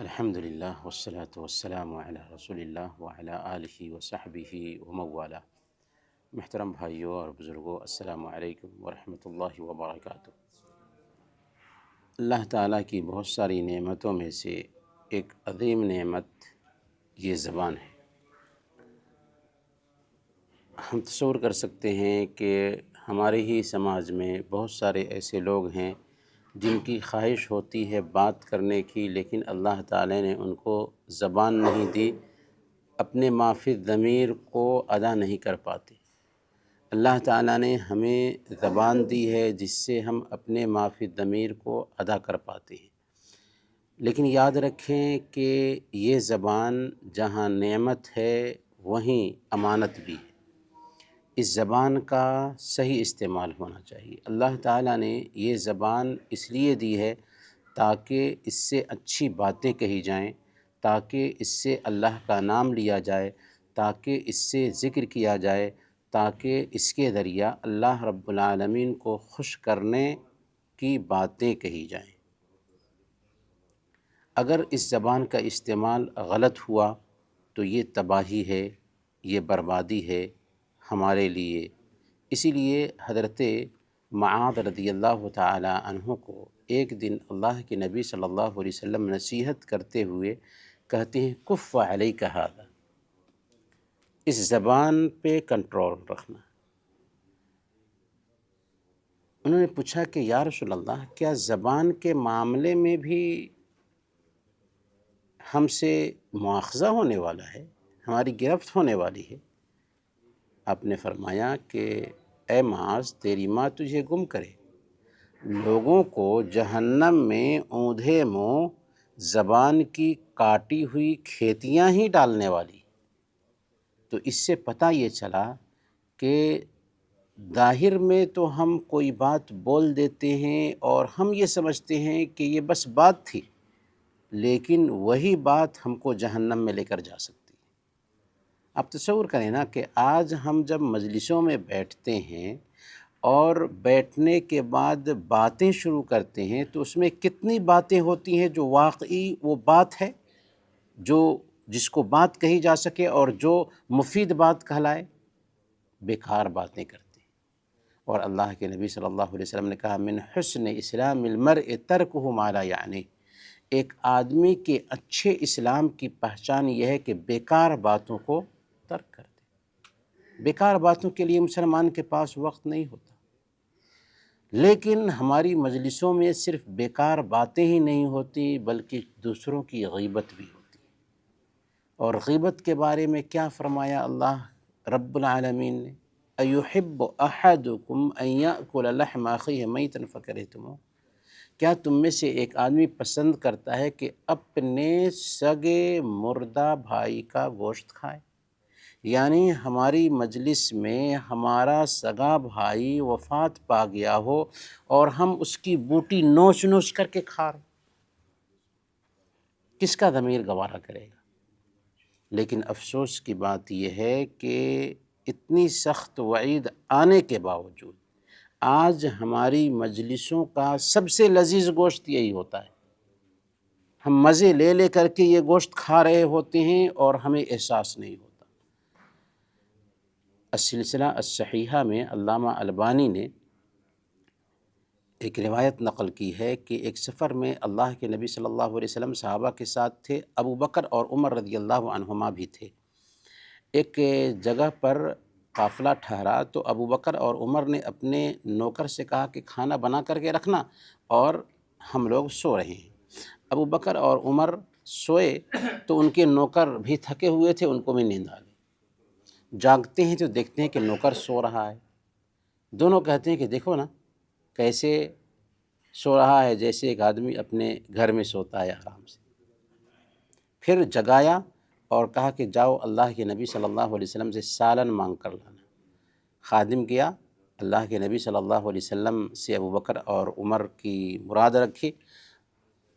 الحمدللہ والصلاة والسلام علی رسول اللہ وعلی آلہ وصحبہ وموالا۔ محترم بھائیوں اور بزرگوں، السلام علیکم ورحمۃ اللہ وبرکاتہ۔ اللہ تعالیٰ کی بہت ساری نعمتوں میں سے ایک عظیم نعمت یہ زبان ہے۔ ہم تصور کر سکتے ہیں کہ ہمارے ہی سماج میں بہت سارے ایسے لوگ ہیں جن کی خواہش ہوتی ہے بات کرنے کی، لیکن اللہ تعالیٰ نے ان کو زبان نہیں دی، اپنے ما فی الضمیر کو ادا نہیں کر پاتے۔ اللہ تعالیٰ نے ہمیں زبان دی ہے جس سے ہم اپنے ما فی الضمیر کو ادا کر پاتے ہیں، لیکن یاد رکھیں کہ یہ زبان جہاں نعمت ہے وہیں امانت بھی ہے۔ اس زبان کا صحیح استعمال ہونا چاہیے۔ اللہ تعالیٰ نے یہ زبان اس لیے دی ہے تاکہ اس سے اچھی باتیں کہی جائیں، تاکہ اس سے اللہ کا نام لیا جائے، تاکہ اس سے ذکر کیا جائے، تاکہ اس کے ذریعہ اللہ رب العالمین کو خوش کرنے کی باتیں کہی جائیں۔ اگر اس زبان کا استعمال غلط ہوا تو یہ تباہی ہے، یہ بربادی ہے ہمارے لیے۔ اسی لیے حضرت معاذ رضی اللہ تعالی عنہ کو ایک دن اللہ کے نبی صلی اللہ علیہ وسلم نصیحت کرتے ہوئے کہتے ہیں کف علیک ھذا، اس زبان پہ کنٹرول رکھنا۔ انہوں نے پوچھا کہ یا رسول اللہ، کیا زبان کے معاملے میں بھی ہم سے مواخذہ ہونے والا ہے، ہماری گرفت ہونے والی ہے؟ آپ نے فرمایا کہ اے معاذ، تیری ماں تجھے گم کرے، لوگوں کو جہنم میں اوندھے منہ زبان کی کاٹی ہوئی کھیتیاں ہی ڈالنے والی۔ تو اس سے پتہ یہ چلا کہ ظاہر میں تو ہم کوئی بات بول دیتے ہیں اور ہم یہ سمجھتے ہیں کہ یہ بس بات تھی، لیکن وہی بات ہم کو جہنم میں لے کر جا سکتی ہے۔ آپ تصور کریں نا کہ آج ہم جب مجلسوں میں بیٹھتے ہیں اور بیٹھنے کے بعد باتیں شروع کرتے ہیں تو اس میں کتنی باتیں ہوتی ہیں جو واقعی وہ بات ہے، جس کو بات کہی جا سکے اور جو مفید بات کہلائے، بیکار باتیں کرتے ہیں۔ اور اللہ کے نبی صلی اللہ علیہ وسلم نے کہا من حسن اسلام المرء ترکہ ما لا یعنی، ایک آدمی کے اچھے اسلام کی پہچان یہ ہے کہ بیکار باتوں کو ترک کر دے۔ بیکار باتوں کے لیے مسلمان کے پاس وقت نہیں ہوتا، لیکن ہماری مجلسوں میں صرف بیکار باتیں ہی نہیں ہوتی بلکہ دوسروں کی غیبت بھی ہوتی ہے۔ اور غیبت کے بارے میں کیا فرمایا اللہ رب العالمین نے؟ ایحب احدکم ان یأکل لحم اخیہ میتا فکرہتموہ، کیا تم میں سے ایک آدمی پسند کرتا ہے کہ اپنے سگے مردہ بھائی کا گوشت کھائے؟ یعنی ہماری مجلس میں ہمارا سگا بھائی وفات پا گیا ہو اور ہم اس کی بوٹی نوچ نوچ کر کے کھا رہے، کس کا ضمیر گوارا کرے گا؟ لیکن افسوس کی بات یہ ہے کہ اتنی سخت وعید آنے کے باوجود آج ہماری مجلسوں کا سب سے لذیذ گوشت یہی ہوتا ہے۔ ہم مزے لے لے کر کے یہ گوشت کھا رہے ہوتے ہیں اور ہمیں احساس نہیں ہوتا۔ السلسلہ الصحیحہ میں علامہ البانی نے ایک روایت نقل کی ہے کہ ایک سفر میں اللہ کے نبی صلی اللہ علیہ وسلم صحابہ کے ساتھ تھے، ابو بکر اور عمر رضی اللہ عنہما بھی تھے۔ ایک جگہ پر قافلہ ٹھہرا تو ابو بکر اور عمر نے اپنے نوکر سے کہا کہ کھانا بنا کر کے رکھنا اور ہم لوگ سو رہے ہیں۔ ابو بکر اور عمر سوئے تو ان کے نوکر بھی تھکے ہوئے تھے، ان کو بھی نیند آ گئی۔ جاگتے ہیں تو دیکھتے ہیں کہ نوکر سو رہا ہے۔ دونوں کہتے ہیں کہ دیکھو نا کیسے سو رہا ہے، جیسے ایک آدمی اپنے گھر میں سوتا ہے آرام سے۔ پھر جگایا اور کہا کہ جاؤ اللہ کے نبی صلی اللہ علیہ وسلم سے سالن مانگ کر لانا۔ خادم گیا، اللہ کے نبی صلی اللہ علیہ وسلم سے ابو بکر اور عمر کی مراد رکھی۔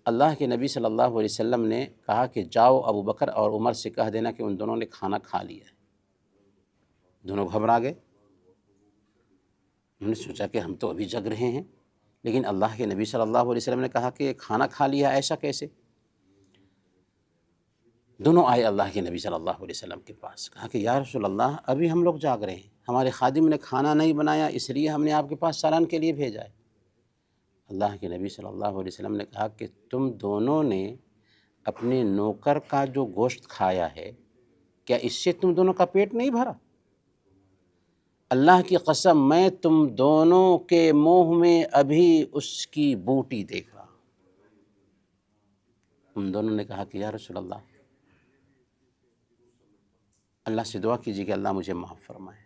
اللہ کے نبی صلی اللہ علیہ وسلم نے کہا کہ جاؤ ابو بکر اور عمر سے کہہ دینا کہ ان دونوں نے کھانا کھا لیا ہے۔ دونوں گھبرا گئے، انہوں نے سوچا کہ ہم تو ابھی جگ رہے ہیں، لیکن اللہ کے نبی صلی اللہ علیہ وسلم نے کہا کہ کھانا کھا لیا، ایسا کیسے؟ دونوں آئے اللہ کے نبی صلی اللہ علیہ وسلم کے پاس، کہا کہ یا رسول اللہ ابھی ہم لوگ جاگ رہے ہیں، ہمارے خادم نے کھانا نہیں بنایا، اس لیے ہم نے آپ کے پاس سالن کے لیے بھیجا ہے۔ اللہ کے نبی صلی اللہ علیہ وسلم نے کہا کہ تم دونوں نے اپنے نوکر کا جو گوشت کھایا ہے، کیا اس سے تم دونوں کا پیٹ نہیں بھرا؟ اللہ کی قسم میں تم دونوں کے منہ میں ابھی اس کی بوٹی دیکھ رہا ہوں۔ ہم دونوں نے کہا کہ یا رسول اللہ اللہ سے دعا کیجیے کہ اللہ مجھے معاف فرمائے۔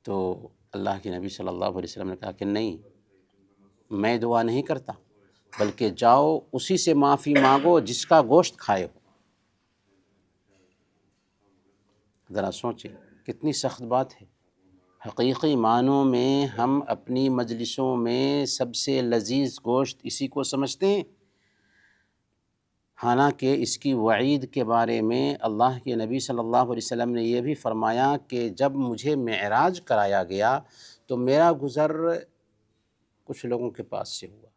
تو اللہ کے نبی صلی اللہ علیہ وسلم نے کہا کہ نہیں، میں دعا نہیں کرتا، بلکہ جاؤ اسی سے معافی مانگو جس کا گوشت کھائے ہو۔ ذرا سوچیں کتنی سخت بات ہے۔ حقیقی معنوں میں ہم اپنی مجلسوں میں سب سے لذیذ گوشت اسی کو سمجھتے ہیں، حالانکہ اس کی وعید کے بارے میں اللہ کے نبی صلی اللہ علیہ وسلم نے یہ بھی فرمایا کہ جب مجھے معراج کرایا گیا تو میرا گزر کچھ لوگوں کے پاس سے ہوا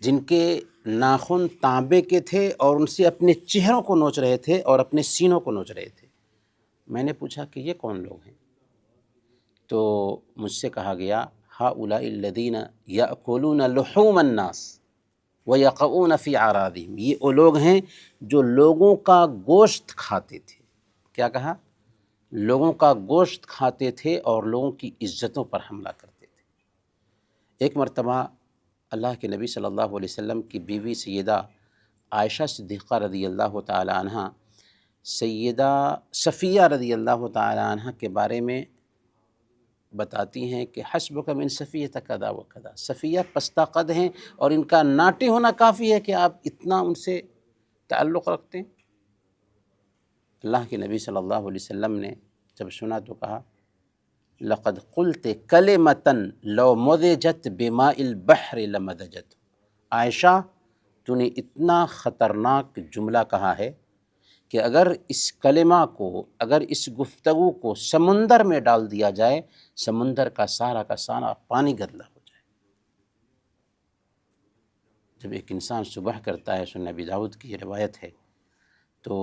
جن کے ناخن تانبے کے تھے اور ان سے اپنے چہروں کو نوچ رہے تھے اور اپنے سینوں کو نوچ رہے تھے۔ میں نے پوچھا کہ یہ کون لوگ ہیں؟ تو مجھ سے کہا گیا ہؤلاء الذین یأکلون لحوم الناس وَيَقَعُونَ فِي أَعْرَاضِهِمْ، یہ وہ لوگ ہیں جو لوگوں کا گوشت کھاتے تھے۔ کیا کہا؟ لوگوں کا گوشت کھاتے تھے اور لوگوں کی عزتوں پر حملہ کرتے تھے۔ ایک مرتبہ اللہ کے نبی صلی اللہ علیہ وسلم کی بیوی سیدہ عائشہ صدیقہ رضی اللہ تعالی عنہ سیدہ صفیہ رضی اللہ تعالی عنہ کے بارے میں بتاتی ہیں کہ حسبک من صفیہ کذا و کذا، صفیہ پستہ قد ہیں اور ان کا ناٹے ہونا کافی ہے کہ آپ اتنا ان سے تعلق رکھتے ہیں۔ اللہ کے نبی صلی اللہ علیہ وسلم نے جب سنا تو کہا لقد قلت کلمۃ لو مدجت بماء البحر لمدجت، عائشہ تو نے اتنا خطرناک جملہ کہا ہے کہ اگر اس کلمہ کو، اگر اس گفتگو کو سمندر میں ڈال دیا جائے، سمندر کا سارا پانی گدلا ہو جائے۔ جب ایک انسان صبح کرتا ہے، سنن ابی داؤد کی یہ روایت ہے، تو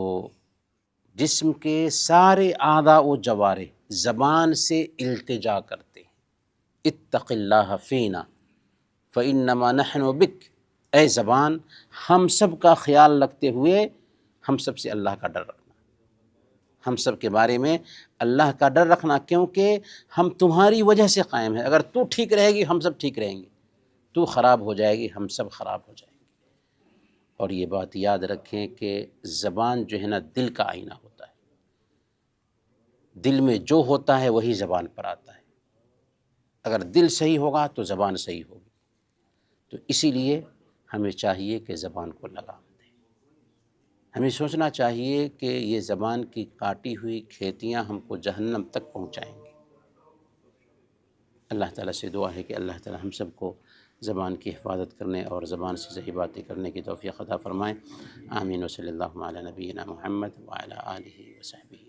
جسم کے سارے اعضاء و جوارح زبان سے التجا کرتے ہیں، اتق اللہ فینا فانما نحن بک، اے زبان ہم سب کا خیال رکھتے ہوئے ہم سب سے اللہ کا ڈر رکھنا، ہم سب کے بارے میں اللہ کا ڈر رکھنا، کیونکہ ہم تمہاری وجہ سے قائم ہیں۔ اگر تو ٹھیک رہے گی ہم سب ٹھیک رہیں گے، تو خراب ہو جائے گی ہم سب خراب ہو جائیں گے۔ اور یہ بات یاد رکھیں کہ زبان جو ہے نا دل کا آئینہ ہوتا ہے، دل میں جو ہوتا ہے وہی زبان پر آتا ہے۔ اگر دل صحیح ہوگا تو زبان صحیح ہوگی۔ تو اسی لیے ہمیں چاہیے کہ زبان کو لگام دیں۔ ہمیں سوچنا چاہیے کہ یہ زبان کی کاٹی ہوئی کھیتیاں ہم کو جہنم تک پہنچائیں گی۔ اللہ تعالیٰ سے دعا ہے کہ اللہ تعالیٰ ہم سب کو زبان کی حفاظت کرنے اور زبان سے صحیح باتیں کرنے کی توفیق عطا فرمائیں۔ آمین و صلی اللہ علی نبینا محمد وعلی آلہ وصحبہ۔